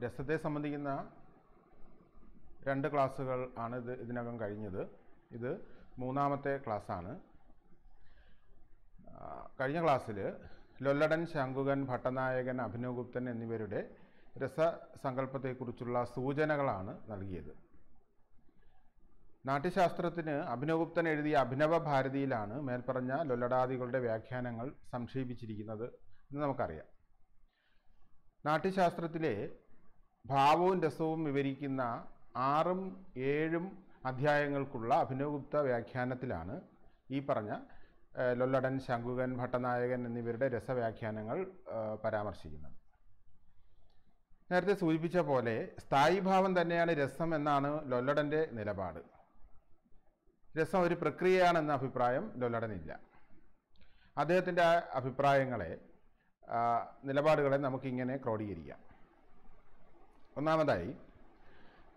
രസത്തെ സംബന്ധിക്കുന്ന 2 ക്ലാസ്സുകൾ ആണ് ഇതിനകം കഴിഞ്ഞത്. ഇത് 3ാമത്തെ ക്ലാസ്സാണ്. കഴിഞ്ഞ ക്ലാസ്സിൽ ലൊല്ലടൻ, ശങ്കുകൻ, ഭട്ടനായകൻ, അഭിനവഗുപ്തൻ എന്നിവരുടെ രസസങ്കല്പത്തെക്കുറിച്ചുള്ള സൂചനകളാണ് നൽകിയത്. നാട്യശാസ്ത്രത്തിന് അഭിനവഗുപ്തൻ എഴുതിയ അഭിനവ ഭാരതിയിലാണ് മേൽപ്പറഞ്ഞ ലൊല്ലടാദികളുടെ വ്യാഖ്യാനങ്ങൾ സംക്ഷേപിച്ചിരിക്കുന്നത് എന്ന് നമുക്കറിയാം. നാട്യശാസ്ത്രത്തിലെ ഭാവവും രസവും വിവരിക്കുന്ന 6ഉം 7ഉം അധ്യായങ്ങൾക്കുള്ള അഭിനവഗുപ്ത വ്യാഖ്യാനത്തിലാണ് ഈ പറഞ്ഞ ലൊല്ലടൻ, ശങ്കുകൻ, ഭട്ടനായകൻ എന്നിവരുടെ രസവ്യാഖ്യാനങ്ങൾ പരാമർശിക്കുന്നത്. നേരത്തെ സൂചിപ്പിച്ച പോലെ സ്ഥായീഭാവം തന്നെയാണ് രസം എന്നാണ് ലൊല്ലടൻ്റെ നിലപാട്. രസം ഒരു പ്രക്രിയയാണെന്ന അഭിപ്രായം ലൊല്ലടനില്ല. അദ്ദേഹത്തിൻ്റെ അഭിപ്രായങ്ങളെ, നിലപാടുകളെ നമുക്കിങ്ങനെ ക്രോഡീകരിക്കാം. ഒന്നാമതായി,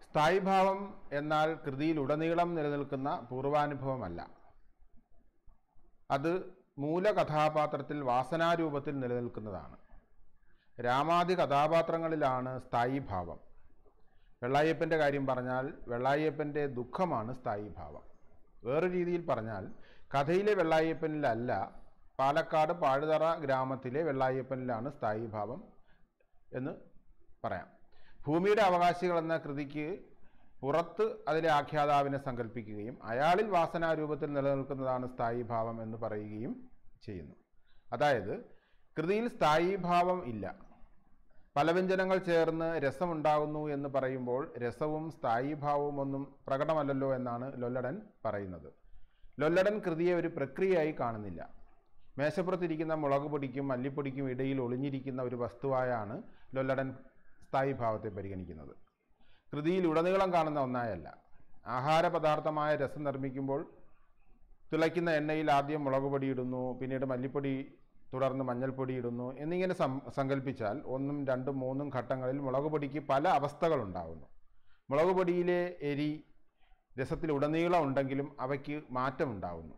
സ്ഥായീഭാവം എന്നാൽ കൃതിയിലുടനീളം നിലനിൽക്കുന്ന പൂർവാനുഭവമല്ല. അത് മൂലകഥാപാത്രത്തിൽ വാസനാരൂപത്തിൽ നിലനിൽക്കുന്നതാണ്. രാമാദി കഥാപാത്രങ്ങളിലാണ് സ്ഥായീഭാവം. വെള്ളായപ്പൻ്റെ കാര്യം പറഞ്ഞാൽ വെള്ളായപ്പൻ്റെ ദുഃഖമാണ് സ്ഥായീഭാവം. വേറൊരു രീതിയിൽ പറഞ്ഞാൽ കഥയിലെ വെള്ളായപ്പനിലല്ല, പാലക്കാട് പാഴുതറ ഗ്രാമത്തിലെ വെള്ളായപ്പനിലാണ് സ്ഥായീഭാവം എന്ന് പറയാം. ഭൂമിയുടെ അവകാശികൾ എന്ന കൃതിക്ക് പുറത്ത് അതിലെ ആഖ്യാതാവിനെ സങ്കല്പിക്കുകയും അയാളിൽ വാസനാരൂപത്തിൽ നിലനിൽക്കുന്നതാണ് സ്ഥായീഭാവം എന്ന് പറയുകയും ചെയ്യുന്നു. അതായത് കൃതിയിൽ സ്ഥായീഭാവം ഇല്ല. പലവ്യഞ്ജനങ്ങൾ ചേർന്ന് രസമുണ്ടാകുന്നു എന്ന് പറയുമ്പോൾ രസവും സ്ഥായീഭാവവും ഒന്നും പ്രകടമല്ലല്ലോ എന്നാണ് ലൊല്ലടൻ പറയുന്നത്. ലൊല്ലടൻ കൃതിയെ ഒരു പ്രക്രിയയായി കാണുന്നില്ല. മേശപ്പുറത്തിരിക്കുന്ന മുളക് പൊടിക്കും മല്ലിപ്പൊടിക്കും ഇടയിൽ ഒളിഞ്ഞിരിക്കുന്ന ഒരു വസ്തുവായാണ് ലൊല്ലടൻ സ്ഥായീഭാവത്തെ പരിഗണിക്കുന്നത്. കൃതിയിൽ ഉടനീളം കാണുന്ന ഒന്നായല്ല. ആഹാരപദാർത്ഥമായ രസം നിർമ്മിക്കുമ്പോൾ തിളയ്ക്കുന്ന എണ്ണയിൽ ആദ്യം മുളക് പൊടി ഇടുന്നു, പിന്നീട് മല്ലിപ്പൊടി, തുടർന്ന് മഞ്ഞൾപ്പൊടി ഇടുന്നു എന്നിങ്ങനെ സങ്കല്പിച്ചാൽ 1ഉം 2ഉം 3ഉം ഘട്ടങ്ങളിൽ മുളക് പൊടിക്ക് പല അവസ്ഥകളുണ്ടാകുന്നു. മുളക് പൊടിയിലെ എരി രസത്തിൽ ഉടനീളം ഉണ്ടെങ്കിലും അവയ്ക്ക് മാറ്റമുണ്ടാകുന്നു.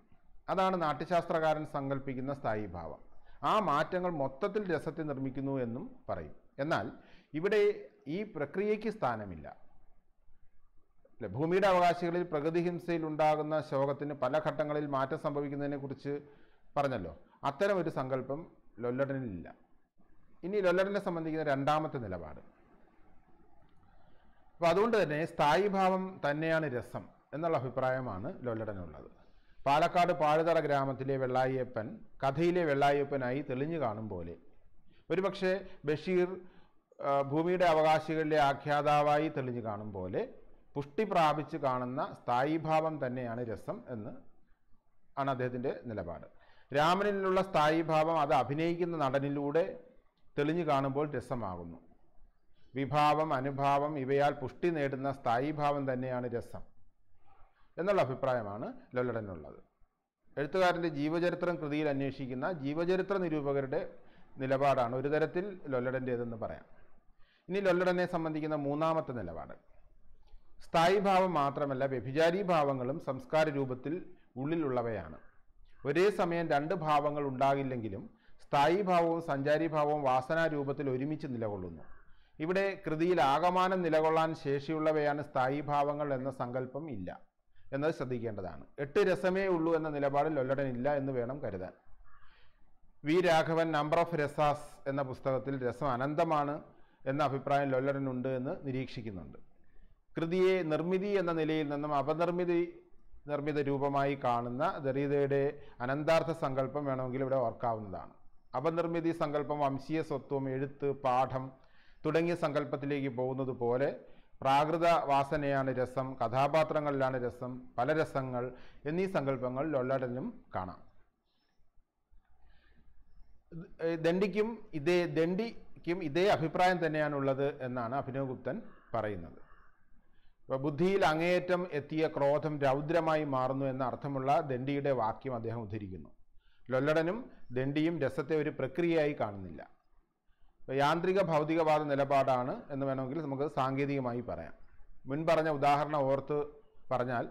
അതാണ് നാട്യശാസ്ത്രകാരൻ സങ്കല്പിക്കുന്ന സ്ഥായീഭാവം. ആ മാറ്റങ്ങൾ മൊത്തത്തിൽ രസത്തെ നിർമ്മിക്കുന്നു എന്നും പറയും. എന്നാൽ ഇവിടെ ഈ പ്രക്രിയയ്ക്ക് സ്ഥാനമില്ല. ഭൂമിയുടെ അവകാശികളിൽ പ്രകൃതിഹിംസയിൽ ഉണ്ടാകുന്ന ശോകത്തിന് പല ഘട്ടങ്ങളിൽ മാറ്റം സംഭവിക്കുന്നതിനെക്കുറിച്ച് പറഞ്ഞല്ലോ. അത്തരം ഒരു സങ്കല്പം ലൊല്ലടനിലില്ല. ഇനി ലൊല്ലടനെ സംബന്ധിക്കുന്ന 2ാമത്തെ നിലപാട്. അപ്പോൾ അതുകൊണ്ട് തന്നെ സ്ഥായീഭാവം തന്നെയാണ് രസം എന്നുള്ള അഭിപ്രായമാണ് ലൊല്ലടനുള്ളത്. പാലക്കാട് പാഴുതറ ഗ്രാമത്തിലെ വെള്ളായപ്പൻ കഥയിലെ വെള്ളായപ്പനായി തെളിഞ്ഞു കാണും പോലെ, ഒരുപക്ഷെ ബഷീർ ഭൂമിയുടെ അവകാശികളിലെ ആഖ്യാതാവായി തെളിഞ്ഞു കാണും പോലെ പുഷ്ടി പ്രാപിച്ച് കാണുന്ന സ്ഥായീഭാവം തന്നെയാണ് രസം എന്ന് ആണ് അദ്ദേഹത്തിൻ്റെ നിലപാട്. രാമനിലുള്ള സ്ഥായീഭാവം അത് അഭിനയിക്കുന്ന നടനിലൂടെ തെളിഞ്ഞു കാണുമ്പോൾ രസമാകുന്നു. വിഭാവം, അനുഭാവം ഇവയാൽ പുഷ്ടി നേടുന്ന സ്ഥായീഭാവം തന്നെയാണ് രസം എന്നുള്ള അഭിപ്രായമാണ് ലൊല്ലടനുള്ളത്. എഴുത്തുകാരൻ്റെ ജീവചരിത്രം കൃതിയിൽ അന്വേഷിക്കുന്ന ജീവചരിത്ര നിരൂപകരുടെ നിലപാടാണ് ഒരു തരത്തിൽ ലൊല്ലടൻ്റേതെന്ന് പറയാം. ഇനി ലൊല്ലടനെ സംബന്ധിക്കുന്ന 3ാമത്തെ നിലപാട്. സ്ഥായീഭാവം മാത്രമല്ല, വ്യഭിചാരീഭാവങ്ങളും സംസ്കാര രൂപത്തിൽ ഉള്ളിലുള്ളവയാണ്. ഒരേ സമയം 2 ഭാവങ്ങൾ ഉണ്ടാകില്ലെങ്കിലും സ്ഥായീഭാവവും സഞ്ചാരീഭാവവും വാസനാരൂപത്തിൽ ഒരുമിച്ച് നിലകൊള്ളുന്നു. ഇവിടെ കൃതിയിൽ ആകമാനം നിലകൊള്ളാൻ ശേഷിയുള്ളവയാണ് സ്ഥായീഭാവങ്ങൾ എന്ന സങ്കല്പം ഇല്ല എന്നത് ശ്രദ്ധിക്കേണ്ടതാണ്. 8 രസമേ ഉള്ളൂ എന്ന നിലപാടിൽ ലൊല്ലടനില്ല എന്ന് വേണം കരുതാൻ. V Raghavan number of rasas എന്ന പുസ്തകത്തിൽ രസം അനന്തമാണ് എന്ന അഭിപ്രായം ലൊല്ലടനുണ്ട് എന്ന് നിരീക്ഷിക്കുന്നുണ്ട്. കൃതിയെ നിർമ്മിതി എന്ന നിലയിൽ നിന്നും നിർമ്മിത രൂപമായി കാണുന്ന ദരീദയുടെ അനന്താർത്ഥ സങ്കല്പം വേണമെങ്കിൽ ഇവിടെ ഓർക്കാവുന്നതാണ്. അപനിർമ്മിതി സങ്കല്പം വംശീയ സ്വത്വം, എഴുത്ത്, പാഠം തുടങ്ങിയ സങ്കല്പത്തിലേക്ക് പോകുന്നത് പോലെ പ്രാകൃത വാസനയാണ് രസം, കഥാപാത്രങ്ങളിലാണ് രസം, പല രസങ്ങൾ എന്നീ സങ്കല്പങ്ങൾ ലൊല്ലടനിലും കാണാം. ദണ്ഡിക്കും ഇതേ അഭിപ്രായം തന്നെയാണുള്ളത് എന്നാണ് അഭിനവഗുപ്തൻ പറയുന്നത്. ബുദ്ധിയിൽ അങ്ങേയറ്റം എത്തിയ ക്രോധം രൗദ്രമായി മാറുന്നു എന്ന അർത്ഥമുള്ള ദണ്ഡിയുടെ വാക്യം അദ്ദേഹം ഉദ്ധരിക്കുന്നു. ലൊല്ലടനും ദണ്ഡിയും രസത്തെ ഒരു പ്രക്രിയയായി കാണുന്നില്ല. യാന്ത്രിക ഭൗതികവാദ നിലപാടാണ് എന്ന് വേണമെങ്കിൽ നമുക്ക് സാങ്കേതികമായി പറയാം. മുൻപറഞ്ഞ ഉദാഹരണം ഓർത്ത് പറഞ്ഞാൽ,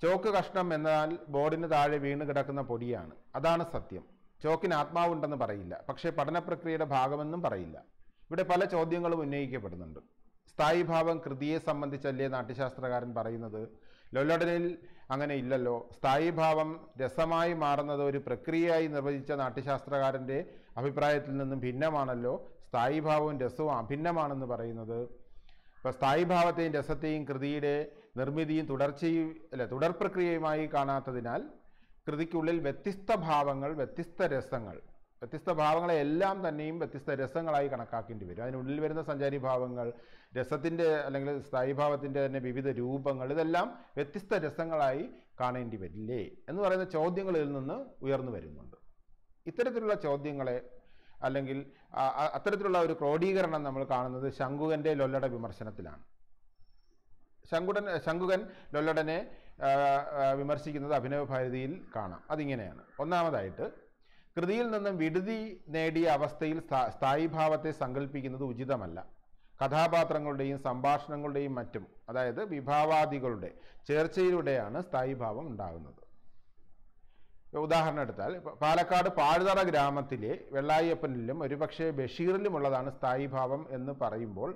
ചോക്ക് കഷ്ണം എന്നാൽ ബോർഡിന് താഴെ വീണ് കിടക്കുന്ന പൊടിയാണ്. അതാണ് സത്യം. ചോക്കിന് ആത്മാവുണ്ടെന്ന് പറയില്ല, പക്ഷേ പഠന പ്രക്രിയയുടെ ഭാഗമെന്നും പറയില്ല. ഇവിടെ പല ചോദ്യങ്ങളും ഉന്നയിക്കപ്പെടുന്നുണ്ട്. സ്ഥായീഭാവം കൃതിയെ സംബന്ധിച്ചല്ലേ നാട്യശാസ്ത്രകാരൻ പറയുന്നത്? ലൊല്ലടനിൽ അങ്ങനെ ഇല്ലല്ലോ. സ്ഥായീഭാവം രസമായി മാറുന്നത് ഒരു പ്രക്രിയയായി നിർവചിച്ച നാട്യശാസ്ത്രകാരൻ്റെ അഭിപ്രായത്തിൽ നിന്നും ഭിന്നമാണല്ലോ സ്ഥായീഭാവവും രസവും അഭിന്നമാണെന്ന് പറയുന്നത്. ഇപ്പോൾ സ്ഥായീഭാവത്തെയും രസത്തെയും കൃതിയുടെ നിർമ്മിതിയും തുടർ പ്രക്രിയയുമായി കാണാത്തതിനാൽ കൃതിക്കുള്ളിൽ വ്യത്യസ്ത ഭാവങ്ങൾ, വ്യത്യസ്ത ഭാവങ്ങളെ എല്ലാം തന്നെയും വ്യത്യസ്ത രസങ്ങളായി കണക്കാക്കേണ്ടി വരും. അതിനുള്ളിൽ വരുന്ന സഞ്ചാരി ഭാവങ്ങൾ, രസത്തിൻ്റെ അല്ലെങ്കിൽ സ്ഥായീഭാവത്തിൻ്റെ തന്നെ വിവിധ രൂപങ്ങൾ, ഇതെല്ലാം വ്യത്യസ്ത രസങ്ങളായി കാണേണ്ടി വരില്ലേ എന്ന് പറയുന്ന ചോദ്യങ്ങളിൽ നിന്ന് ഉയർന്നു വരുന്നുണ്ട്. ഇത്തരത്തിലുള്ള ചോദ്യങ്ങളെ അല്ലെങ്കിൽ അത്തരത്തിലുള്ള ഒരു ക്രോഡീകരണം നമ്മൾ കാണുന്നത് ശങ്കുകൻ്റെ ലൊല്ലട വിമർശനത്തിലാണ്. ശങ്കുകൻ ലൊല്ലടനെ വിമർശിക്കുന്നത് അഭിനവഭാരതിയിൽ കാണാം. അതിങ്ങനെയാണ്. ഒന്നാമതായിട്ട്, കൃതിയിൽ നിന്നും വിടുതി നേടിയ അവസ്ഥയിൽ സ്ഥായീഭാവത്തെ സങ്കല്പിക്കുന്നത് ഉചിതമല്ല. കഥാപാത്രങ്ങളുടെയും സംഭാഷണങ്ങളുടെയും മറ്റും, അതായത് വിഭാവാദികളുടെ ചേർച്ചയിലൂടെയാണ് സ്ഥായീഭാവം ഉണ്ടാകുന്നത്. ഉദാഹരണം എടുത്താൽ, പാലക്കാട് പാഴുതറ ഗ്രാമത്തിലെ വെള്ളായപ്പനിലും ഒരുപക്ഷെ ബഷീറിലുമുള്ളതാണ് സ്ഥായീഭാവം എന്ന് പറയുമ്പോൾ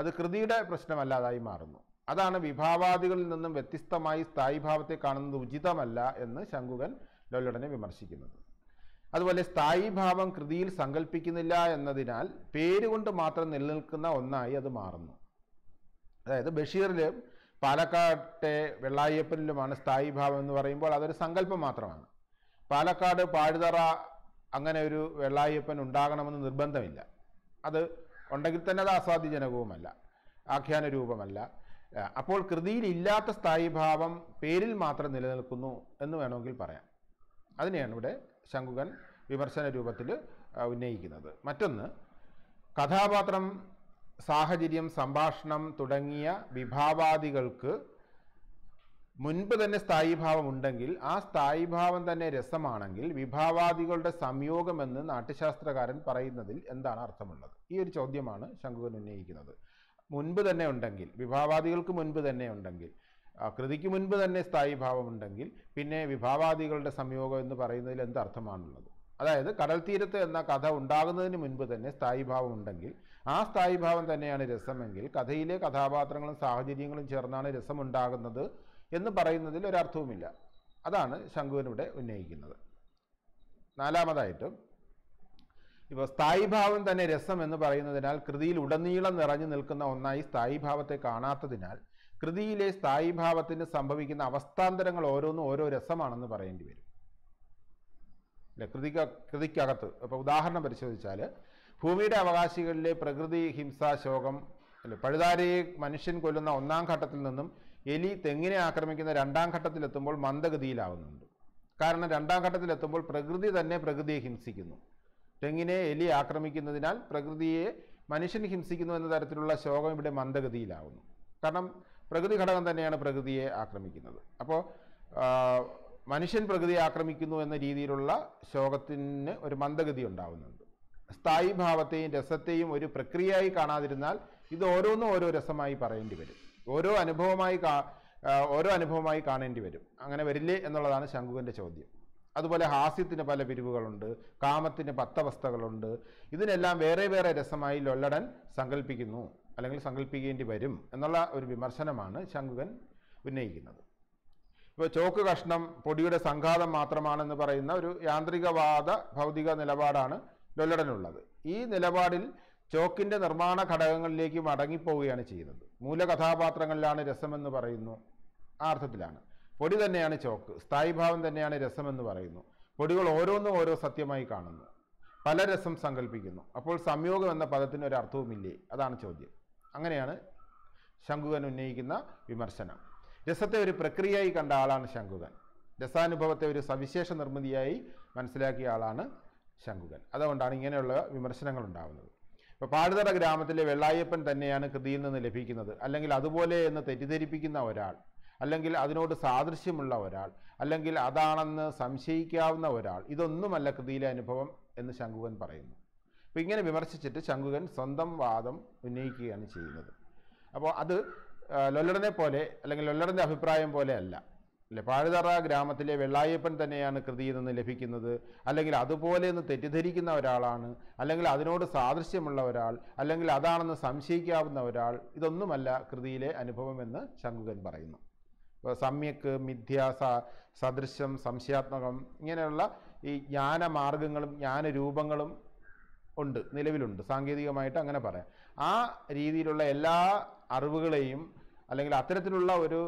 അത് കൃതിയുടെ പ്രശ്നമല്ലാതായി മാറുന്നു. അതാണ് വിഭാവാദികളിൽ നിന്നും വ്യത്യസ്തമായി സ്ഥായീഭാവത്തെ കാണുന്നത് ഉചിതമല്ല എന്ന് ശങ്കുകൻ ലൊല്ലടനെ വിമർശിക്കുന്നത്. അതുപോലെ സ്ഥായീഭാവം കൃതിയിൽ സങ്കല്പിക്കുന്നില്ല എന്നതിനാൽ പേരുകൊണ്ട് മാത്രം നിലനിൽക്കുന്ന ഒന്നായി അത് മാറുന്നു. അതായത് ബഷീറിലും പാലക്കാട്ടെ വെള്ളായപ്പനിലുമാണ് സ്ഥായീഭാവം എന്ന് പറയുമ്പോൾ അതൊരു സങ്കല്പം മാത്രമാണ്. പാലക്കാട് പാഴുതറ അങ്ങനെ ഒരു വെള്ളായപ്പൻ ഉണ്ടാകണമെന്ന് നിർബന്ധമില്ല. അത് ഉണ്ടെങ്കിൽ തന്നെ അത് ആസ്വാദ്യജനകവുമല്ല, ആഖ്യാന രൂപമല്ല. അപ്പോൾ കൃതിയിൽ ഇല്ലാത്ത സ്ഥായീഭാവം പേരിൽ മാത്രം നിലനിൽക്കുന്നു എന്ന് വേണമെങ്കിൽ പറയാം. അതിനെയാണ് ഇവിടെ ശങ്കുകൻ വിമർശന രൂപത്തിൽ ഉന്നയിക്കുന്നത്. മറ്റൊന്ന്, കഥാപാത്രം, സാഹചര്യം, സംഭാഷണം തുടങ്ങിയ വിഭാവാദികൾക്ക് മുൻപ് തന്നെ സ്ഥായീഭാവം ഉണ്ടെങ്കിൽ ആ സ്ഥായീഭാവം തന്നെ രസമാണെങ്കിൽ വിഭാവാദികളുടെ സംയോഗമെന്ന് നാട്യശാസ്ത്രകാരൻ പറയുന്നതിൽ എന്താണ് അർത്ഥമുള്ളത്? ഈ ഒരു ചോദ്യമാണ് ശങ്കുകൻ ഉന്നയിക്കുന്നത്. മുൻപ് തന്നെ ഉണ്ടെങ്കിൽ, വിഭാവാദികൾക്ക് മുൻപ് തന്നെ ഉണ്ടെങ്കിൽ, കൃതിക്ക് മുൻപ് തന്നെ സ്ഥായീഭാവം ഉണ്ടെങ്കിൽ പിന്നെ വിഭാവാദികളുടെ സംയോഗം എന്ന് പറയുന്നതിൽ എന്ത് അർത്ഥമാണുള്ളത്? അതായത് കടൽ തീരത്ത് എന്ന കഥ ഉണ്ടാകുന്നതിന് മുൻപ് തന്നെ സ്ഥായീഭാവം ഉണ്ടെങ്കിൽ ആ സ്ഥായീഭാവം തന്നെയാണ് രസമെങ്കിൽ കഥയിലെ കഥാപാത്രങ്ങളും സാഹചര്യങ്ങളും ചേർന്നാണ് രസമുണ്ടാകുന്നത് എന്ന് പറയുന്നതിൽ ഒരർത്ഥവുമില്ല. അതാണ് ശങ്കുകൻ ഇവിടെ ഉന്നയിക്കുന്നത്. നാലാമതായിട്ട്, ഇപ്പോൾ സ്ഥായീഭാവം തന്നെ രസം എന്ന് പറയുന്നതിനാൽ കൃതിയിൽ ഉടനീളം നിറഞ്ഞു നിൽക്കുന്ന ഒന്നായി സ്ഥായീഭാവത്തെ കാണാത്തതിനാൽ കൃതിയിലെ സ്ഥായീഭാവത്തിന് സംഭവിക്കുന്ന അവസ്ഥാന്തരങ്ങൾ ഓരോന്നും ഓരോ രസമാണെന്ന് പറയേണ്ടി വരും. അല്ലെ, കൃതിക്കകത്ത് ഇപ്പോൾ ഉദാഹരണം പരിശോധിച്ചാൽ, ഭൂമിയുടെ അവകാശികളിലെ പ്രകൃതി ഹിംസാ ശോകം, അല്ലെ, പഴുതാരയെ മനുഷ്യൻ കൊല്ലുന്ന ഒന്നാം ഘട്ടത്തിൽ നിന്നും എലി തെങ്ങിനെ ആക്രമിക്കുന്ന രണ്ടാം ഘട്ടത്തിലെത്തുമ്പോൾ മന്ദഗതിയിലാവുന്നുണ്ട്. കാരണം രണ്ടാം ഘട്ടത്തിലെത്തുമ്പോൾ പ്രകൃതി തന്നെ പ്രകൃതിയെ ഹിംസിക്കുന്നു. തെങ്ങിനെ എലി ആക്രമിക്കുന്നതിനാൽ പ്രകൃതിയെ മനുഷ്യൻ ഹിംസിക്കുന്നു എന്ന തരത്തിലുള്ള ശോകം ഇവിടെ മന്ദഗതിയിലാവുന്നു. കാരണം പ്രകൃതി ഘടകം തന്നെയാണ് പ്രകൃതിയെ ആക്രമിക്കുന്നത്. അപ്പോൾ മനുഷ്യൻ പ്രകൃതിയെ ആക്രമിക്കുന്നു എന്ന രീതിയിലുള്ള ശോകത്തിന് ഒരു മന്ദഗതി ഉണ്ടാവുന്നുണ്ട്. സ്ഥായീഭാവത്തെയും രസത്തെയും ഒരു പ്രക്രിയയായി കാണാതിരുന്നാൽ ഇത് ഓരോന്നും ഓരോ രസമായി പറയേണ്ടി വരും, ഓരോ അനുഭവമായി കാണേണ്ടി വരും. അങ്ങനെ വരില്ലേ എന്നുള്ളതാണ് ശങ്കുകൻ്റെ ചോദ്യം. അതുപോലെ ഹാസ്യത്തിന് പല പിരിവുകളുണ്ട്, കാമത്തിന് 10 അവസ്ഥകളുണ്ട്. ഇതിനെല്ലാം വേറെ വേറെ രസമായി ലൊല്ലടൻ സങ്കല്പിക്കുന്നു അല്ലെങ്കിൽ സങ്കല്പിക്കേണ്ടി വരും എന്നുള്ള ഒരു വിമർശനമാണ് ശങ്കുകൻ ഉന്നയിക്കുന്നത്. ഇപ്പോൾ ചോക്ക് കഷ്ണം പൊടിയുടെ സംഘാതം മാത്രമാണെന്ന് പറയുന്ന ഒരു യാന്ത്രികവാദ ഭൗതിക നിലപാടാണ് ലൊല്ലടനുള്ളത്. ഈ നിലപാടിൽ ചോക്കിൻ്റെ നിർമ്മാണ ഘടകങ്ങളിലേക്ക് മടങ്ങിപ്പോവുകയാണ് ചെയ്യുന്നത്. മൂലകഥാപാത്രങ്ങളിലാണ് രസമെന്ന് പറയുന്നു, ആ അർത്ഥത്തിലാണ്. പൊടി തന്നെയാണ് ചോക്ക്, സ്ഥായീഭാവം തന്നെയാണ് രസമെന്ന് പറയുന്നു. പൊടികൾ ഓരോന്നും ഓരോ സത്യമായി കാണുന്നു, പല രസം സങ്കല്പിക്കുന്നു. അപ്പോൾ സംയോഗം എന്ന പദത്തിന് ഒരു അർത്ഥവുമില്ലേ? അതാണ് ചോദ്യം. അങ്ങനെയാണ് ശങ്കുകൻ ഉന്നയിക്കുന്ന വിമർശനം. രസത്തെ ഒരു പ്രക്രിയയായി കണ്ട ആളാണ് ശങ്കുകൻ. രസാനുഭവത്തെ ഒരു സവിശേഷ നിർമ്മിതിയായി മനസ്സിലാക്കിയ ആളാണ് ശങ്കുകൻ. അതുകൊണ്ടാണ് ഇങ്ങനെയുള്ള വിമർശനങ്ങൾ ഉണ്ടാകുന്നത്. ഇപ്പോൾ പാഴുതറ ഗ്രാമത്തിലെ വെള്ളായപ്പൻ തന്നെയാണ് കൃതിയിൽ നിന്ന് ലഭിക്കുന്നത്, അല്ലെങ്കിൽ അതുപോലെ എന്ന് തെറ്റിദ്ധരിപ്പിക്കുന്ന ഒരാൾ, അല്ലെങ്കിൽ അതിനോട് സാദൃശ്യമുള്ള ഒരാൾ, അല്ലെങ്കിൽ അതാണെന്ന് സംശയിക്കാവുന്ന ഒരാൾ, ഇതൊന്നുമല്ല കൃതിയിലെ അനുഭവം എന്ന് ശങ്കുകൻ പറയുന്നു. അപ്പോൾ ഇങ്ങനെ വിമർശിച്ചിട്ട് ശങ്കുകൻ സ്വന്തം വാദം ഉന്നയിക്കുകയാണ് ചെയ്യുന്നത്. അപ്പോൾ അത് ലൊല്ലടനെ പോലെ അല്ലെങ്കിൽ ലൊല്ലടൻ്റെ അഭിപ്രായം പോലെ അല്ല. അല്ലെ? പാഴുതറ ഗ്രാമത്തിലെ വെള്ളായപ്പൻ തന്നെയാണ് കൃതിയിൽ നിന്ന് ലഭിക്കുന്നത്, അല്ലെങ്കിൽ അതുപോലെ എന്ന് തെറ്റിദ്ധരിക്കുന്ന ഒരാളാണ്, അല്ലെങ്കിൽ അതിനോട് സാദൃശ്യമുള്ള ഒരാൾ, അല്ലെങ്കിൽ അതാണെന്ന് സംശയിക്കാവുന്ന ഒരാൾ, ഇതൊന്നുമല്ല കൃതിയിലെ അനുഭവം എന്ന് ശങ്കുകൻ പറയുന്നു. ഇപ്പോൾ സമ്യക്ക്, മിഥ്യ, സദൃശം, സംശയാത്മകം, ഇങ്ങനെയുള്ള ഈ ജ്ഞാനമാർഗങ്ങളും ജ്ഞാനരൂപങ്ങളും ഉണ്ട്, നിലവിലുണ്ട്. സാങ്കേതികമായിട്ട് അങ്ങനെ പറയാം. ആ രീതിയിലുള്ള എല്ലാ അറിവുകളെയും അല്ലെങ്കിൽ അത്തരത്തിലുള്ള ഒരു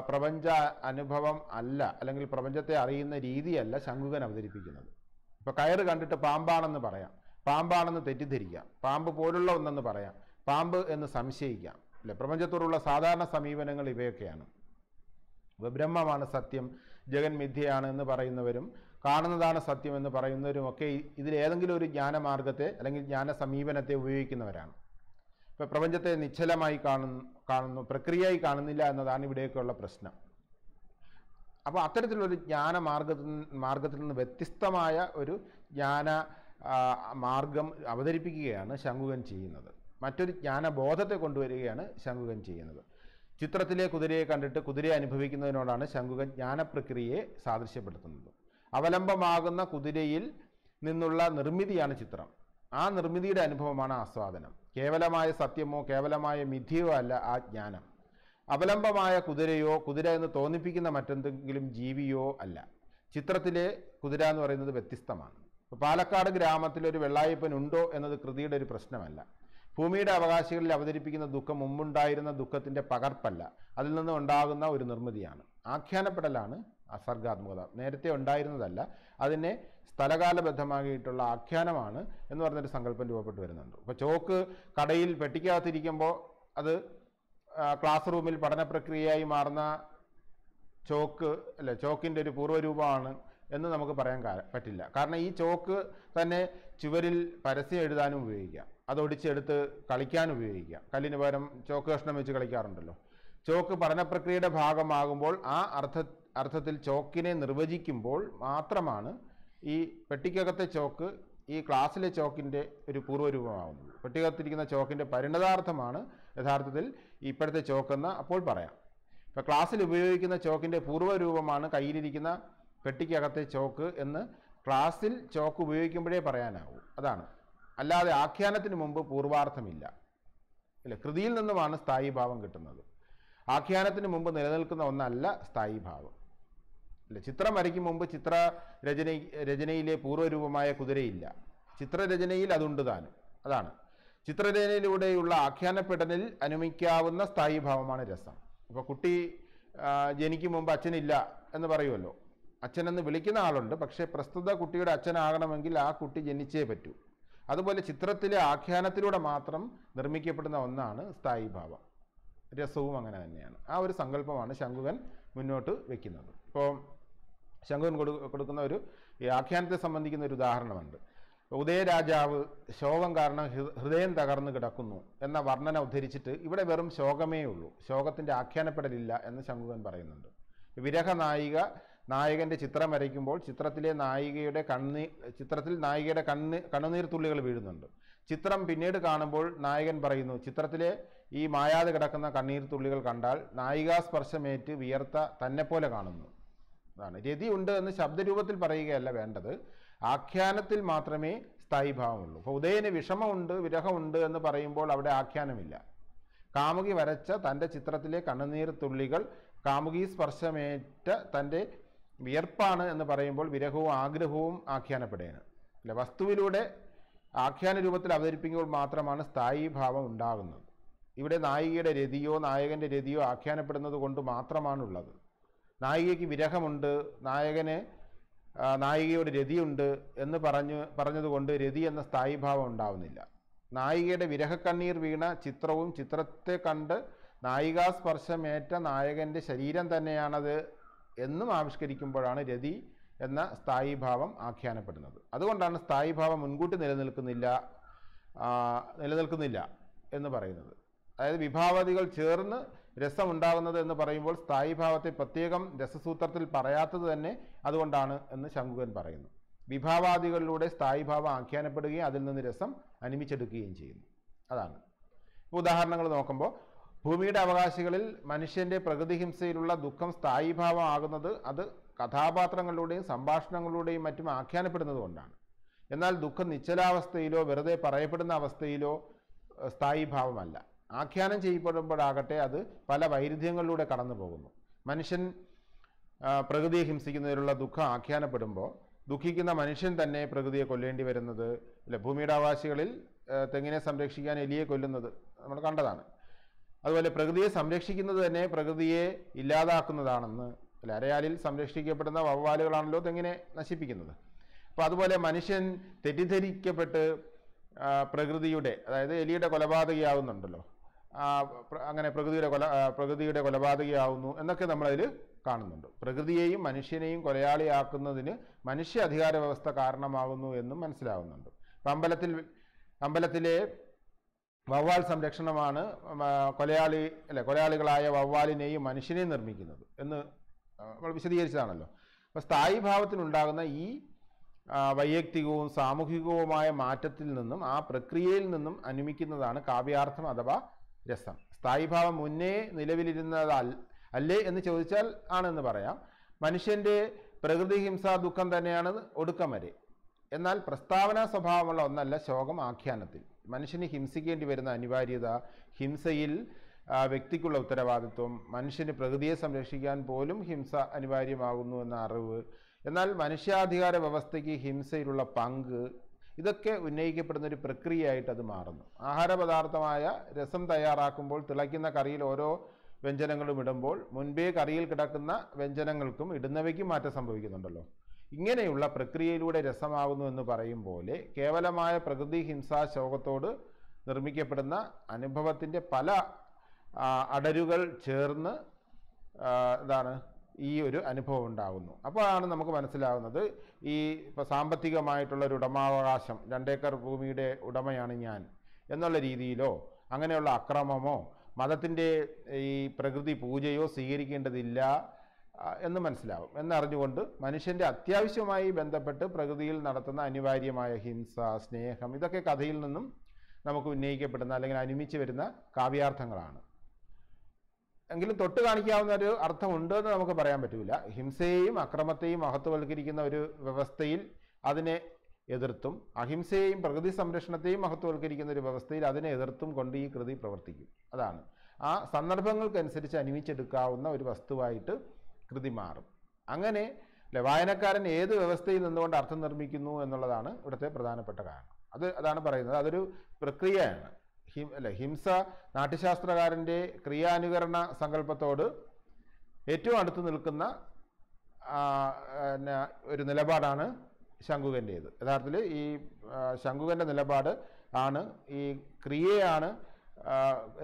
പ്രപഞ്ച അനുഭവം അല്ല, അല്ലെങ്കിൽ പ്രപഞ്ചത്തെ അറിയുന്ന രീതിയല്ല ശങ്കുകൻ അവതരിപ്പിക്കുന്നത്. ഇപ്പോൾ കയറ് കണ്ടിട്ട് പാമ്പാണെന്ന് പറയാം, പാമ്പാണെന്ന് തെറ്റിദ്ധരിക്കാം, പാമ്പ് പോലുള്ള ഒന്നെന്ന് പറയാം, പാമ്പ് എന്ന് സംശയിക്കാം, അല്ലെ? പ്രപഞ്ചത്തോടുള്ള സാധാരണ സമീപനങ്ങൾ ഇവയൊക്കെയാണ്. ബ്രഹ്മമാണ് സത്യം, ജഗൻ മിഥ്യയാണ് എന്ന് പറയുന്നവരും കാണുന്നതാണ് സത്യം എന്ന് പറയുന്നവരും ഒക്കെ ഇതിലേതെങ്കിലും ഒരു ജ്ഞാനമാർഗത്തെ അല്ലെങ്കിൽ ജ്ഞാന സമീപനത്തെ ഉപയോഗിക്കുന്നവരാണ്. ഇപ്പോൾ പ്രപഞ്ചത്തെ നിശ്ചലമായി കാണുന്നു, പ്രക്രിയയായി കാണുന്നില്ല എന്നതാണ് ഇവിടെയൊക്കെയുള്ള പ്രശ്നം. അപ്പോൾ അത്തരത്തിലൊരു മാർഗത്തിൽ നിന്ന് വ്യത്യസ്തമായ ഒരു ജ്ഞാന മാർഗം അവതരിപ്പിക്കുകയാണ് ശങ്കുകൻ ചെയ്യുന്നത്. മറ്റൊരു ജ്ഞാനബോധത്തെ കൊണ്ടുവരികയാണ് ശങ്കുകൻ ചെയ്യുന്നത്. ചിത്രത്തിലെ കുതിരയെ കണ്ടിട്ട് കുതിരയെ അനുഭവിക്കുന്നതിനോടാണ് ശങ്കുകൻ ജ്ഞാനപ്രക്രിയയെ സാദൃശ്യപ്പെടുത്തുന്നത്. അവലംബമാകുന്ന കുതിരയിൽ നിന്നുള്ള നിർമ്മിതിയാണ് ചിത്രം. ആ നിർമ്മിതിയുടെ അനുഭവമാണ് ആസ്വാദനം. കേവലമായ സത്യമോ കേവലമായ മിഥ്യയോ അല്ല ആ ജ്ഞാനം. അവലംബമായ കുതിരയോ കുതിര എന്ന് തോന്നിപ്പിക്കുന്ന മറ്റെന്തെങ്കിലും ജീവിയോ അല്ല. ചിത്രത്തിലെ കുതിര എന്ന് പറയുന്നത് വ്യത്യസ്തമാണ്. പാലക്കാട് ഗ്രാമത്തിലൊരു വെള്ളായപ്പൻ ഉണ്ടോ എന്നത് കൃതിയുടെ ഒരു പ്രശ്നമല്ല. ഭൂമിയുടെ അവകാശികളിൽ അവതരിപ്പിക്കുന്ന ദുഃഖം മുമ്പുണ്ടായിരുന്ന ദുഃഖത്തിൻ്റെ പകർപ്പല്ല, അതിൽ നിന്ന് ഉണ്ടാകുന്ന ഒരു നിർമ്മിതിയാണ്. ആഖ്യാനപ്പെടലാണ് സർഗാത്മകത, നേരത്തെ ഉണ്ടായിരുന്നതല്ല, അതിനെ സ്ഥലകാലബദ്ധമാക്കിയിട്ടുള്ള ആഖ്യാനമാണ് എന്ന് പറഞ്ഞൊരു സങ്കല്പം രൂപപ്പെട്ട് വരുന്നുണ്ട്. ഇപ്പോൾ ചോക്ക് കടയിൽ പെട്ടിക്കകത്തിരിക്കുമ്പോൾ അത് ക്ലാസ് റൂമിൽ പഠന പ്രക്രിയയായി മാറുന്ന ചോക്ക് അല്ലെ, ചോക്കിൻ്റെ ഒരു പൂർവ്വരൂപമാണ് എന്ന് നമുക്ക് പറയാൻ പറ്റില്ല. കാരണം ഈ ചോക്ക് തന്നെ ചുവരിൽ പരസ്യം എഴുതാനും ഉപയോഗിക്കാം, അത് ഒടിച്ചെടുത്ത് കളിക്കാൻ ഉപയോഗിക്കാം. കല്ലിന് പകരം ചോക്ക് കഷ്ണം വെച്ച് കളിക്കാറുണ്ടല്ലോ. ചോക്ക് പഠനപ്രക്രിയയുടെ ഭാഗമാകുമ്പോൾ ആ അർത്ഥത്തിൽ ചോക്കിനെ നിർവചിക്കുമ്പോൾ മാത്രമാണ് ഈ പെട്ടിക്കകത്തെ ചോക്ക് ഈ ക്ലാസ്സിലെ ചോക്കിൻ്റെ ഒരു പൂർവ്വരൂപമാകുന്നത്. പെട്ടിക്കകത്തിരിക്കുന്ന ചോക്കിൻ്റെ പരിണതാർത്ഥമാണ് യഥാർത്ഥത്തിൽ ഇപ്പോഴത്തെ ചോക്കെന്ന് അപ്പോൾ പറയാം. ഇപ്പോൾ ക്ലാസ്സിൽ ഉപയോഗിക്കുന്ന ചോക്കിൻ്റെ പൂർവ്വരൂപമാണ് കയ്യിലിരിക്കുന്ന പെട്ടിക്കകത്തെ ചോക്ക് എന്ന് ക്ലാസ്സിൽ ചോക്ക് ഉപയോഗിക്കുമ്പോഴേ പറയാനാവൂ. അതാണ്, അല്ലാതെ ആഖ്യാനത്തിന് മുമ്പ് പൂർവാർത്ഥമില്ല. ഇല്ല, കൃതിയിൽ നിന്നുമാണ് സ്ഥായി ഭാവം കിട്ടുന്നത്. ആഖ്യാനത്തിന് മുമ്പ് നിലനിൽക്കുന്ന ഒന്നല്ല സ്ഥായി ഭാവം. ഇല്ല, ചിത്രം വരയ്ക്കും മുമ്പ് രചനയിലെ പൂർവ്വരൂപമായ കുതിരയില്ല. ചിത്രരചനയിൽ അതുണ്ട് താനും. അതാണ് ചിത്രരചനയിലൂടെയുള്ള ആഖ്യാനപ്പെടലിൽ അനുമിക്കാവുന്ന സ്ഥായി ഭാവമാണ് രസം. ഇപ്പോൾ കുട്ടി ജനിക്കും മുമ്പ് അച്ഛനില്ല എന്ന് പറയുമല്ലോ. അച്ഛനെന്ന് വിളിക്കുന്ന ആളുണ്ട്, പക്ഷേ പ്രസ്തുത കുട്ടിയുടെ അച്ഛനാകണമെങ്കിൽ ആ കുട്ടി ജനിച്ചേ പറ്റൂ. അതുപോലെ ചിത്രത്തിലെ ആഖ്യാനത്തിലൂടെ മാത്രം നിർമ്മിക്കപ്പെടുന്ന ഒന്നാണ് സ്ഥായി ഭാവം. രസവും അങ്ങനെ തന്നെയാണ്. ആ ഒരു സങ്കല്പമാണ് ശങ്കുകൻ മുന്നോട്ട് വയ്ക്കുന്നത്. ഇപ്പോൾ ശങ്കുകൻ കൊടുക്കുന്ന ഒരു ആഖ്യാനത്തെ സംബന്ധിക്കുന്ന ഒരു ഉദാഹരണമുണ്ട്. ഉദയരാജാവ് ശോകം കാരണം ഹൃദയം തകർന്നു കിടക്കുന്നു എന്ന വർണ്ണന ഉദ്ധരിച്ചിട്ട് ഇവിടെ വെറും ശോകമേ ഉള്ളൂ, ശോകത്തിൻ്റെ ആഖ്യാനപ്പെടലില്ല എന്ന് ശങ്കുകൻ പറയുന്നുണ്ട്. വിരഹ നായകൻ്റെ ചിത്രം വരയ്ക്കുമ്പോൾ ചിത്രത്തിൽ നായികയുടെ കണ്ണുനീർ തുള്ളികൾ വീഴുന്നുണ്ട്. ചിത്രം പിന്നീട് കാണുമ്പോൾ നായകൻ പറയുന്നു, ചിത്രത്തിലെ ഈ മായാതെ കിടക്കുന്ന കണ്ണീർ തുള്ളികൾ കണ്ടാൽ നായികാസ്പർശമേറ്റ് വിയർത്ത തന്നെപ്പോലെ കാണുന്നു. അതാണ്, രതി ഉണ്ട് എന്ന് ശബ്ദരൂപത്തിൽ പറയുകയല്ല വേണ്ടത്, ആഖ്യാനത്തിൽ മാത്രമേ സ്ഥായി ഭാവമുള്ളൂ. അപ്പോൾ ഉദയന് വിഷമമുണ്ട്, വിരഹമുണ്ട് എന്ന് പറയുമ്പോൾ അവിടെ ആഖ്യാനമില്ല. കാമുകി വരച്ച തൻ്റെ ചിത്രത്തിലെ കണ്ണുനീർ തുള്ളികൾ കാമുകി സ്പർശമേറ്റ തൻ്റെ വിയർപ്പാണ് എന്ന് പറയുമ്പോൾ വിരഹവും ആഗ്രഹവും ആഖ്യാനപ്പെടുകയാണ്. അല്ല, വസ്തുവിലൂടെ ആഖ്യാന രൂപത്തിൽ അവതരിപ്പിക്കുമ്പോൾ മാത്രമാണ് സ്ഥായി ഭാവം ഉണ്ടാകുന്നത്. ഇവിടെ നായികയുടെ രതിയോ നായകൻ്റെ രതിയോ ആഖ്യാനപ്പെടുന്നത് കൊണ്ട് മാത്രമാണുള്ളത്. നായികയ്ക്ക് വിരഹമുണ്ട്, നായികയുടെ രതിയുണ്ട് എന്ന് പറഞ്ഞതുകൊണ്ട് രതി എന്ന സ്ഥായി ഭാവം ഉണ്ടാവുന്നില്ല. നായികയുടെ വിരഹക്കണ്ണീർ വീണ ചിത്രവും ചിത്രത്തെ കണ്ട് നായികാസ്പർശമേറ്റ നായകൻ്റെ ശരീരം തന്നെയാണത് എന്നും ആവിഷ്കരിക്കുമ്പോഴാണ് രതി എന്ന സ്ഥായി ഭാവം ആഖ്യാനപ്പെടുന്നത്. അതുകൊണ്ടാണ് സ്ഥായി ഭാവം മുൻകൂട്ടി നിലനിൽക്കുന്നില്ല എന്ന് പറയുന്നത്. അതായത് വിഭാവതികൾ ചേർന്ന് രസമുണ്ടാകുന്നത് എന്ന് പറയുമ്പോൾ സ്ഥായി ഭാവത്തെ പ്രത്യേകം രസസൂത്രത്തിൽ പറയാത്തത് തന്നെ അതുകൊണ്ടാണ് എന്ന് ശങ്കുകൻ പറയുന്നു. വിഭാവാദികളിലൂടെ സ്ഥായി ഭാവം ആഖ്യാനപ്പെടുകയും അതിൽ നിന്ന് രസം അനുമിച്ചെടുക്കുകയും ചെയ്യുന്നു. അതാണ്. ഉദാഹരണങ്ങൾ നോക്കുമ്പോൾ ഭൂമിയുടെ അവകാശികളിൽ മനുഷ്യൻ്റെ പ്രകൃതി ഹിംസയിലുള്ള ദുഃഖം സ്ഥായീഭാവമാകുന്നത് അത് കഥാപാത്രങ്ങളിലൂടെയും സംഭാഷണങ്ങളിലൂടെയും മറ്റും ആഖ്യാനപ്പെടുന്നത് കൊണ്ടാണ്. എന്നാൽ ദുഃഖം നിശ്ചലാവസ്ഥയിലോ വെറുതെ പറയപ്പെടുന്ന അവസ്ഥയിലോ സ്ഥായീഭാവമല്ല. ആഖ്യാനം ചെയ്യപ്പെടുമ്പോഴാകട്ടെ അത് പല വൈരുദ്ധ്യങ്ങളിലൂടെ കടന്നു പോകുന്നു. മനുഷ്യൻ പ്രകൃതിയെ ഹിംസിക്കുന്നതിലുള്ള ദുഃഖം ആഖ്യാനപ്പെടുമ്പോൾ ദുഃഖിക്കുന്ന മനുഷ്യൻ തന്നെ പ്രകൃതിയെ കൊല്ലേണ്ടി വരുന്നത്, അല്ലെ? ഭൂമിയുടെ അവകാശികളിൽ തെങ്ങിനെ സംരക്ഷിക്കാൻ എലിയെ കൊല്ലുന്നത് നമ്മൾ കണ്ടതാണ്. അതുപോലെ പ്രകൃതിയെ സംരക്ഷിക്കുന്നത് തന്നെ പ്രകൃതിയെ ഇല്ലാതാക്കുന്നതാണെന്ന്, അല്ലെ? അരയാലിൽ സംരക്ഷിക്കപ്പെടുന്ന വവ്വാലുകളാണല്ലോ തെങ്ങിനെ നശിപ്പിക്കുന്നത്. അപ്പോൾ അതുപോലെ മനുഷ്യൻ തെറ്റിദ്ധരിക്കപ്പെട്ട് പ്രകൃതിയുടെ, അതായത് എലിയുടെ കൊലപാതകയാവുന്നുണ്ടല്ലോ, അങ്ങനെ പ്രകൃതിയുടെ കൊലപാതകയാവുന്നു എന്നൊക്കെ നമ്മളതിൽ കാണുന്നുണ്ട്. പ്രകൃതിയെയും മനുഷ്യനെയും കൊലയാളിയാക്കുന്നതിന് മനുഷ്യ അധികാര വ്യവസ്ഥ കാരണമാകുന്നു എന്നും മനസ്സിലാവുന്നുണ്ട്. അപ്പം അമ്പലത്തിലെ വവ്വാൽ സംരക്ഷണമാണ് കൊലയാളികളായ വവ്വാലിനെയും മനുഷ്യനെയും നിർമ്മിക്കുന്നത് എന്ന് നമ്മൾ വിശദീകരിച്ചതാണല്ലോ. അപ്പോൾ സ്ഥായീഭാവത്തിനുണ്ടാകുന്ന ഈ വൈയക്തികവും സാമൂഹികവുമായ മാറ്റത്തിൽ നിന്നും ആ പ്രക്രിയയിൽ നിന്നും അനുമിക്കുന്നതാണ് കാവ്യാർത്ഥം അഥവാ രസം. സ്ഥായീഭാവം മുന്നേ നിലവിലിരുന്നതല്ലേ എന്ന് ചോദിച്ചാൽ ആണെന്ന് പറയാം. മനുഷ്യൻ്റെ പ്രകൃതി ഹിംസാ ദുഃഖം തന്നെയാണ് ഒടുക്കം വരെ. എന്നാൽ പ്രസ്താവനാ സ്വഭാവമുള്ള ഒന്നല്ല ശോകം ആഖ്യാനത്തിൽ. മനുഷ്യന് ഹിംസിക്കേണ്ടി വരുന്ന അനിവാര്യത, ഹിംസയിൽ വ്യക്തിക്കുള്ള ഉത്തരവാദിത്വം, മനുഷ്യന് പ്രകൃതിയെ സംരക്ഷിക്കാൻ പോലും ഹിംസ അനിവാര്യമാകുന്നു എന്ന അറിവ്, എന്നാൽ മനുഷ്യാധികാര വ്യവസ്ഥയ്ക്ക് ഹിംസയിലുള്ള പങ്ക്, ഇതൊക്കെ ഉന്നയിക്കപ്പെടുന്ന ഒരു പ്രക്രിയയായിട്ട് അത് മാറുന്നു. ആഹാരപദാർത്ഥമായ രസം തയ്യാറാക്കുമ്പോൾ തിളയ്ക്കുന്ന കറിയിൽ ഓരോ വ്യഞ്ജനങ്ങളും ഇടുമ്പോൾ മുൻപേ കറിയിൽ കിടക്കുന്ന വ്യഞ്ജനങ്ങൾക്കും ഇടുന്നവയ്ക്കും മാറ്റം സംഭവിക്കുന്നുണ്ടല്ലോ. ഇങ്ങനെയുള്ള പ്രക്രിയയിലൂടെ രസമാകുന്നു എന്ന് പറയും പോലെ കേവലമായ പ്രകൃതി ഹിംസാ ശോകത്തോട് നിർമ്മിക്കപ്പെടുന്ന അനുഭവത്തിൻ്റെ പല അടരുകൾ ചേർന്ന് ഈ ഒരു അനുഭവം ഉണ്ടാകുന്നു. അപ്പോഴാണ് നമുക്ക് മനസ്സിലാകുന്നത് ഇപ്പോൾ സാമ്പത്തികമായിട്ടുള്ളൊരു ഉടമാവകാശം, 2 ഏക്കർ ഭൂമിയുടെ ഉടമയാണ് ഞാൻ എന്നുള്ള രീതിയിലോ അങ്ങനെയുള്ള അക്രമമോ മതത്തിൻ്റെ ഈ പ്രകൃതി പൂജയോ സ്വീകരിക്കേണ്ടതില്ല എന്ന് മനസ്സിലാവും. എന്നറിഞ്ഞുകൊണ്ട് മനുഷ്യൻ്റെ അത്യാവശ്യമായി ബന്ധപ്പെട്ട് പ്രകൃതിയിൽ നടത്തുന്ന അനിവാര്യമായ ഹിംസ, സ്നേഹം, ഇതൊക്കെ കഥയിൽ നിന്നും നമുക്ക് ഉന്നയിക്കപ്പെടുന്ന അല്ലെങ്കിൽ അനുമിച്ച് വരുന്ന കാവ്യാർത്ഥങ്ങളാണ്. എങ്കിലും തൊട്ട് കാണിക്കാവുന്ന ഒരു അർത്ഥമുണ്ട് എന്ന് നമുക്ക് പറയാൻ പറ്റില്ല. ഹിംസയെയും അക്രമത്തെയും മഹത്വവൽക്കരിക്കുന്ന ഒരു വ്യവസ്ഥയിൽ അതിനെ എതിർത്തും, അഹിംസയെയും പ്രകൃതി സംരക്ഷണത്തെയും മഹത്വവൽക്കരിക്കുന്ന ഒരു വ്യവസ്ഥയിൽ അതിനെ എതിർത്തും കൊണ്ട് ഈ കൃതി പ്രവർത്തിക്കും. അതാണ് ആ സന്ദർഭങ്ങൾക്കനുസരിച്ച് അനുമിച്ചെടുക്കാവുന്ന ഒരു വസ്തുവായിട്ട് കൃതി മാറും. അങ്ങനെ വായനക്കാരൻ ഏത് വ്യവസ്ഥയിൽ നിന്നുകൊണ്ട് അർത്ഥം നിർമ്മിക്കുന്നു എന്നുള്ളതാണ് ഇവിടുത്തെ പ്രധാനപ്പെട്ട കാരണം. അതാണ് പറയുന്നത്, അതൊരു പ്രക്രിയയാണ്. ഹിംസ നാട്യശാസ്ത്രകാരൻ്റെ ക്രിയാനുകരണ സങ്കല്പത്തോട് ഏറ്റവും അടുത്ത് നിൽക്കുന്ന ഒരു നിലപാടാണ് ശങ്കുകൻ്റേത്. യഥാർത്ഥത്തിൽ ഈ ശങ്കുകൻ്റെ നിലപാട് ആണ് ഈ ക്രിയയാണ്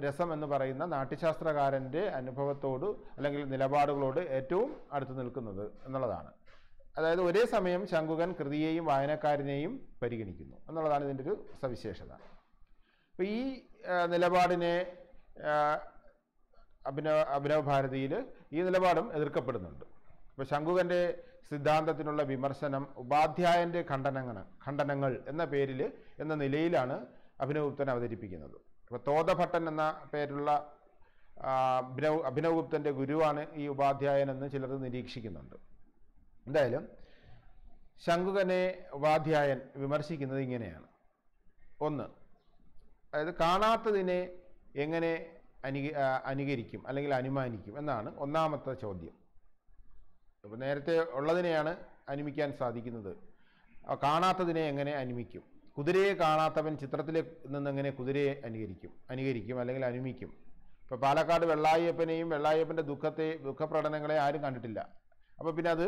രസം എന്ന് പറയുന്ന നാട്യശാസ്ത്രകാരൻ്റെ അനുഭവത്തോട് അല്ലെങ്കിൽ നിലപാടുകളോട് ഏറ്റവും അടുത്ത് നിൽക്കുന്നത് എന്നുള്ളതാണ്. അതായത് ഒരേ സമയം ശങ്കുകൻ കൃതിയെയും വായനക്കാരനെയും പരിഗണിക്കുന്നു എന്നുള്ളതാണ് ഇതിൻ്റെ ഒരു സവിശേഷത. അപ്പോൾ ഈ നിലപാടിനെ അഭിനവ ഭാരതിയിൽ ഈ നിലപാടും എതിർക്കപ്പെടുന്നുണ്ട്. ഇപ്പോൾ ശങ്കുകൻ്റെ സിദ്ധാന്തത്തിനുള്ള വിമർശനം ഉപാധ്യായൻ്റെ ഖണ്ഡനങ്ങൾ എന്ന നിലയിലാണ് അഭിനവഗുപ്തൻ അവതരിപ്പിക്കുന്നത്. അപ്പോൾ തോതഭട്ടൻ എന്ന പേരുള്ള അഭിനവഗുപ്തൻ്റെ ഗുരുവാണ് ഈ ഉപാധ്യായൻ എന്ന് ചിലർ നിരീക്ഷിക്കുന്നുണ്ട്. എന്തായാലും ശങ്കുകനെ ഉപാധ്യായൻ വിമർശിക്കുന്നത് ഇങ്ങനെയാണ്. 1, അതായത് കാണാത്തതിനെ എങ്ങനെ അനുകരിക്കും അല്ലെങ്കിൽ അനുമാനിക്കും എന്നാണ് ഒന്നാമത്തെ ചോദ്യം. അപ്പോൾ നേരത്തെ ഉള്ളതിനെയാണ് അനുമിക്കാൻ സാധിക്കുന്നത്, കാണാത്തതിനെ എങ്ങനെ അനുമിക്കും? കുതിരയെ കാണാത്തവൻ ചിത്രത്തിൽ നിന്നെങ്ങനെ കുതിരയെ അനുകരിക്കും അല്ലെങ്കിൽ അനുമിക്കും? ഇപ്പോൾ പാലക്കാട് വെള്ളായപ്പനെയും വെള്ളായപ്പൻ്റെ ദുഃഖപ്രകടനങ്ങളെ ആരും കണ്ടിട്ടില്ല. അപ്പോൾ പിന്നെ അത്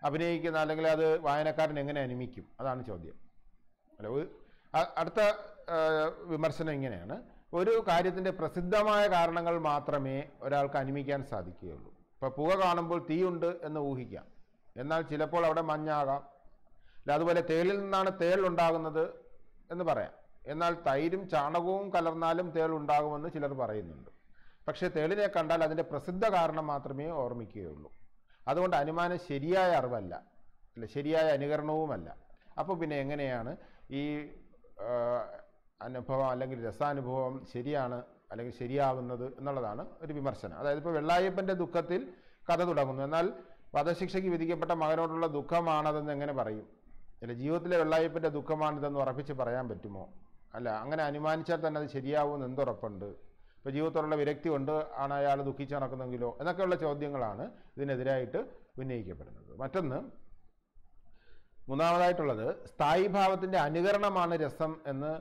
അഭിനയിക്കുന്ന അല്ലെങ്കിൽ അത് വായനക്കാരൻ എങ്ങനെ അനുമിക്കും? അതാണ് ചോദ്യം. അടുത്ത വിമർശനം ഇങ്ങനെയാണ്: ഒരു കാര്യത്തിൻ്റെ പ്രസിദ്ധമായ കാരണങ്ങൾ മാത്രമേ ഒരാൾക്ക് അനുമിക്കാൻ സാധിക്കുകയുള്ളൂ. ഇപ്പോൾ പുക കാണുമ്പോൾ തീയുണ്ട് എന്ന് ഊഹിക്കാം, എന്നാൽ ചിലപ്പോൾ അവിടെ മഞ്ഞാകാം. അതുപോലെ തേളിൽ നിന്നാണ് തേൾ ഉണ്ടാകുന്നത് എന്ന് പറയാം, എന്നാൽ തൈരും ചാണകവും കലർന്നാലും തേൾ ഉണ്ടാകുമെന്ന് ചിലർ പറയുന്നുണ്ട്. പക്ഷേ തേളിനെ കണ്ടാൽ അതിൻ്റെ പ്രസിദ്ധ കാരണം മാത്രമേ ഓർമ്മിക്കുകയുള്ളൂ. അതുകൊണ്ട് അനുമാനം ശരിയായ അറിവല്ല, ശരിയായ അനുകരണവുമല്ല. അപ്പോൾ പിന്നെ എങ്ങനെയാണ് ഈ അനുഭവം അല്ലെങ്കിൽ രസാനുഭവം ശരിയാണ് അല്ലെങ്കിൽ ശരിയാവുന്നത് എന്നുള്ളതാണ് ഒരു വിമർശനം. അതായത് ഇപ്പോൾ വെള്ളായപ്പൻ്റെ ദുഃഖത്തിൽ കഥ തുടങ്ങുന്നു, എന്നാൽ വധശിക്ഷയ്ക്ക് വിധിക്കപ്പെട്ട മകനോടുള്ള ദുഃഖമാണതെന്ന് എങ്ങനെ പറയും? അല്ല, ജീവിതത്തിലെ വെള്ളായപ്പൻ്റെ ദുഃഖമാണിതെന്ന് ഉറപ്പിച്ച് പറയാൻ പറ്റുമോ? അല്ല, അങ്ങനെ അനുമാനിച്ചാൽ തന്നെ അത് ശരിയാവുമെന്ന് എന്തുറപ്പുണ്ട്? ഇപ്പോൾ ജീവിതത്തോടുള്ള വിരക്തി കൊണ്ട് ആണ് അയാൾ ദുഃഖിച്ച് നടക്കുന്നെങ്കിലോ എന്നൊക്കെയുള്ള ചോദ്യങ്ങളാണ് ഇതിനെതിരായിട്ട് ഉന്നയിക്കപ്പെടുന്നത്. മറ്റൊന്ന്, മൂന്നാമതായിട്ടുള്ളത്, സ്ഥായീഭാവത്തിൻ്റെ അനുകരണമാണ് രസം എന്ന്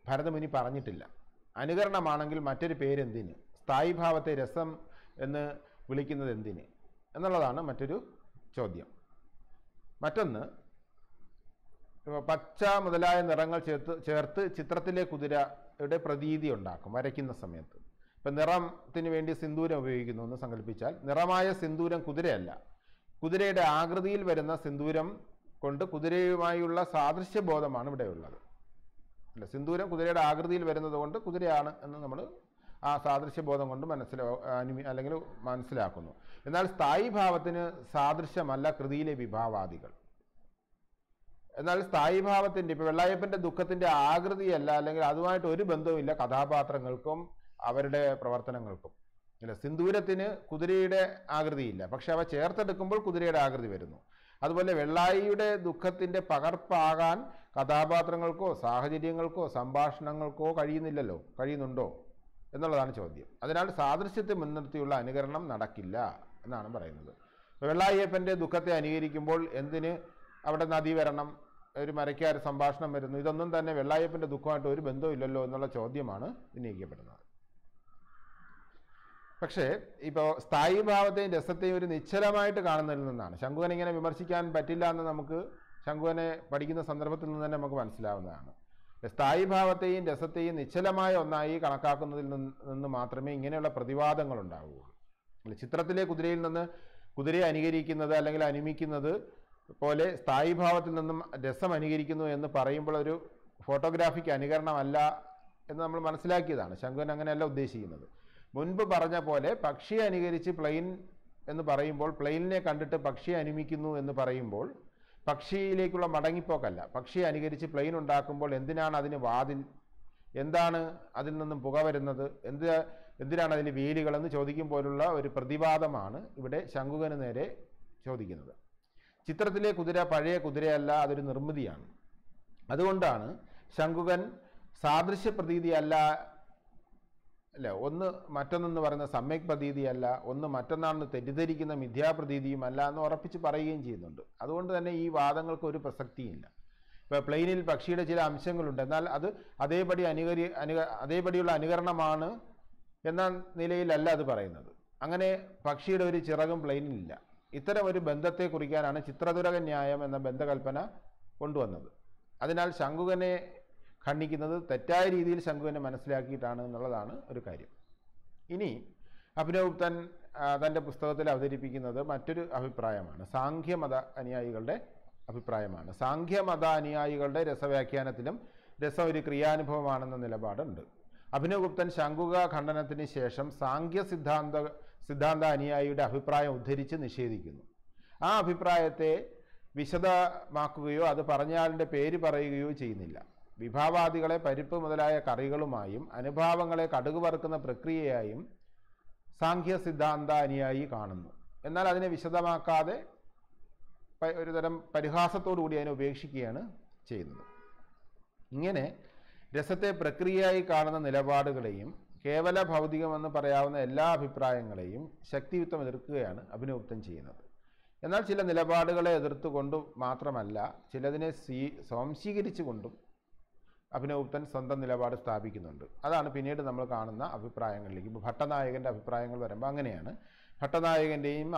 ഭരതമുനി പറഞ്ഞിട്ടില്ല. അനുകരണമാണെങ്കിൽ മറ്റൊരു പേരെന്തിന്? സ്ഥായീഭാവത്തെ രസം എന്ന് വിളിക്കുന്നത് എന്തിന് എന്നുള്ളതാണ് മറ്റൊരു ചോദ്യം. മറ്റൊന്ന്, പച്ച മുതലായ നിറങ്ങൾ ചേർത്ത് ചിത്രത്തിലെ കുതിരയുടെ പ്രതീതി ഉണ്ടാക്കും വരയ്ക്കുന്ന സമയത്ത്. ഇപ്പം നിറത്തിന് വേണ്ടി സിന്ദൂരം ഉപയോഗിക്കുന്നു എന്ന് സങ്കല്പിച്ചാൽ, നിറമായ സിന്ദൂരം കുതിരയല്ല, കുതിരയുടെ ആകൃതിയിൽ വരുന്ന സിന്ദൂരം കൊണ്ട് കുതിരയുമായുള്ള സാദൃശ്യബോധമാണ് ഇവിടെയുള്ളത്. അല്ല, സിന്ദൂരം കുതിരയുടെ ആകൃതിയിൽ വരുന്നത് കൊണ്ട് കുതിരയാണ് എന്ന് നമ്മൾ ആ സാദൃശ്യബോധം കൊണ്ട് അല്ലെങ്കിൽ മനസ്സിലാക്കുന്നു. എന്നാൽ സ്ഥായീഭാവത്തിന് സാദൃശ്യമല്ല കൃതിയിലെ വിഭാവാദികൾ. എന്നാൽ സ്ഥായീഭാവത്തിൻ്റെ, ഇപ്പോൾ വെള്ളായപ്പൻ്റെ ദുഃഖത്തിൻ്റെ ആകൃതിയല്ല, അല്ലെങ്കിൽ അതുമായിട്ട് ഒരു ബന്ധവുമില്ല കഥാപാത്രങ്ങൾക്കും അവരുടെ പ്രവർത്തനങ്ങൾക്കും. ഇല്ല, സിന്ദൂരത്തിന് കുതിരയുടെ ആകൃതിയില്ല, പക്ഷെ അവ ചേർത്തെടുക്കുമ്പോൾ കുതിരയുടെ ആകൃതി വരുന്നു. അതുപോലെ വെള്ളായിയുടെ ദുഃഖത്തിൻ്റെ പകർപ്പാകാൻ കഥാപാത്രങ്ങൾക്കോ സാഹചര്യങ്ങൾക്കോ സംഭാഷണങ്ങൾക്കോ കഴിയുന്നുണ്ടോ എന്നുള്ളതാണ് ചോദ്യം. അതിനാൽ സാദൃശ്യത്തെ മുൻനിർത്തിയുള്ള അനുകരണം നടക്കില്ല എന്നാണ് പറയുന്നത്. വെള്ളായപ്പൻ്റെ ദുഃഖത്തെ അനുകരിക്കുമ്പോൾ എന്തിന് അവിടെ നദി വരണം, ഒരു മരയ്ക്കാർ സംഭാഷണം വരുന്നു, ഇതൊന്നും തന്നെ വെള്ളായപ്പൻ്റെ ദുഃഖമായിട്ട് ഒരു ബന്ധമില്ലല്ലോ എന്നുള്ള ചോദ്യമാണ് ഉന്നയിക്കപ്പെടുന്നത്. പക്ഷേ ഇപ്പോൾ സ്ഥായീഭാവത്തെയും രസത്തെയും ഒരു നിശ്ചലമായിട്ട് കാണുന്നതിൽ നിന്നാണ് ശങ്കുകനെ ഇങ്ങനെ വിമർശിക്കാൻ പറ്റില്ല എന്ന് നമുക്ക് ശങ്കുകനെ പഠിക്കുന്ന സന്ദർഭത്തിൽ നിന്ന് തന്നെ നമുക്ക് മനസ്സിലാവുന്നതാണ്. സ്ഥായീഭാവത്തെയും രസത്തെയും നിശ്ചലമായ ഒന്നായി കണക്കാക്കുന്നതിൽ നിന്ന് മാത്രമേ ഇങ്ങനെയുള്ള പ്രതിവാദങ്ങൾ ഉണ്ടാവുകയുള്ളൂ. ചിത്രത്തിലെ കുതിരയിൽ നിന്ന് കുതിരയെ അനുകരിക്കുന്നത് അല്ലെങ്കിൽ അനുമിക്കുന്നത് പോലെ സ്ഥായീഭാവത്തിൽ നിന്നും രസം അനുകരിക്കുന്നു എന്ന് പറയുമ്പോൾ ഒരു ഫോട്ടോഗ്രാഫിക് അനുകരണമല്ല എന്ന് നമ്മൾ മനസ്സിലാക്കിയതാണ്. ശങ്കുകൻ അങ്ങനെയല്ല ഉദ്ദേശിക്കുന്നത്. മുൻപ് പറഞ്ഞ പോലെ പക്ഷിയെ അനുകരിച്ച് പ്ലെയിൻ എന്ന് പറയുമ്പോൾ, പ്ലെയിനിനെ കണ്ടിട്ട് പക്ഷിയെ അനുമിക്കുന്നു എന്ന് പറയുമ്പോൾ പക്ഷിയിലേക്കുള്ള മടങ്ങിപ്പോക്കല്ല. പക്ഷിയെ അനുകരിച്ച് പ്ലെയിൻ ഉണ്ടാക്കുമ്പോൾ എന്തിനാണ് അതിന് വാതിൽ, എന്താണ് അതിൽ നിന്നും പുക വരുന്നത്, എന്തിനാണ് അതിന് വേലികളെന്ന് ചോദിക്കുമ്പോഴുള്ള ഒരു പ്രതിവാദമാണ് ഇവിടെ ശങ്കുകന് നേരെ ചോദിക്കുന്നത്. ചിത്രത്തിലെ കുതിര പഴയ കുതിരയല്ല, അതൊരു നിർമ്മിതിയാണ്. അതുകൊണ്ടാണ് ശങ്കുകൻ സാദൃശ്യ പ്രതീതിയല്ല, അല്ല, ഒന്ന് മറ്റൊന്നെന്ന് പറയുന്ന സമ്യക് പ്രതീതിയല്ല, ഒന്ന് മറ്റൊന്നാണെന്ന് തെറ്റിദ്ധരിക്കുന്ന മിഥ്യാപ്രതീതിയുമല്ല എന്ന് ഉറപ്പിച്ച് പറയുകയും ചെയ്യുന്നുണ്ട്. അതുകൊണ്ട് തന്നെ ഈ വാദങ്ങൾക്ക് ഒരു പ്രസക്തിയില്ല. ഇപ്പോൾ പ്ലെയിനിൽ പക്ഷിയുടെ ചില അംശങ്ങളുണ്ട്, എന്നാൽ അത് അതേപടിയുള്ള അനുകരണമാണ് എന്ന നിലയിലല്ല അത് പറയുന്നത്. അങ്ങനെ പക്ഷിയുടെ ഒരു ചിറകും പ്ലെയിനിലില്ല. ഇത്തരം ഒരു ബന്ധത്തെ കുറിക്കാനാണ് ചിത്രതുരക ന്യായം എന്ന ബന്ധകൽപ്പന കൊണ്ടുവന്നത്. അതിനാൽ ശങ്കുകനെ ഖണ്ഡിക്കുന്നത് തെറ്റായ രീതിയിൽ ശങ്കുകനെ മനസ്സിലാക്കിയിട്ടാണ് എന്നുള്ളതാണ് ഒരു കാര്യം. ഇനി അഭിനവഗുപ്തൻ തൻ്റെ പുസ്തകത്തിൽ അവതരിപ്പിക്കുന്നത് മറ്റൊരു അഭിപ്രായമാണ്, സാംഖ്യമത അനുയായികളുടെ അഭിപ്രായമാണ്. സാംഖ്യമത അനുയായികളുടെ രസവ്യാഖ്യാനത്തിലും രസം ഒരു ക്രിയാനുഭവമാണെന്ന നിലപാടുണ്ട്. അഭിനവഗുപ്തൻ ശങ്കുക ഖണ്ഡനത്തിന് ശേഷം സാംഖ്യ സിദ്ധാന്ത അനുയായിയുടെ അഭിപ്രായം ഉദ്ധരിച്ച് നിഷേധിക്കുന്നു. ആ അഭിപ്രായത്തെ വിശദമാക്കുകയോ അത് പറഞ്ഞയാളിൻ്റെ പേര് പറയുകയോ ചെയ്യുന്നില്ല. വിഭാവാദികളെ പരിപ്പ് മുതലായ കറികളുമായും അനുഭാവങ്ങളെ കടുക് വറുക്കുന്ന പ്രക്രിയയായും സാംഖ്യ സിദ്ധാന്ത അനുയായി കാണുന്നു. എന്നാൽ അതിനെ വിശദമാക്കാതെ ഒരുതരം പരിഹാസത്തോടു കൂടി അതിനെ ഉപേക്ഷിക്കുകയാണ് ചെയ്യുന്നത്. ഇങ്ങനെ രസത്തെ പ്രക്രിയയായി കാണുന്ന നിലപാടുകളെയും കേവല ഭൗതികമെന്ന് പറയാവുന്ന എല്ലാ അഭിപ്രായങ്ങളെയും ശക്തിയുക്തം എതിർക്കുകയാണ് അഭിനവഗുപ്തൻ ചെയ്യുന്നത്. എന്നാൽ ചില നിലപാടുകളെ എതിർത്തുകൊണ്ടും മാത്രമല്ല, ചിലതിനെ സ്വാംശീകരിച്ചുകൊണ്ടും അഭിനവഗുപ്തൻ സ്വന്തം നിലപാട് സ്ഥാപിക്കുന്നുണ്ട്. അതാണ് പിന്നീട് നമ്മൾ കാണുന്ന അഭിപ്രായങ്ങളിലേക്ക്. ഇപ്പോൾ ഭട്ടനായകൻ്റെ അഭിപ്രായങ്ങൾ വരുമ്പോൾ അങ്ങനെയാണ്. ഭട്ടനായകൻ്റെയും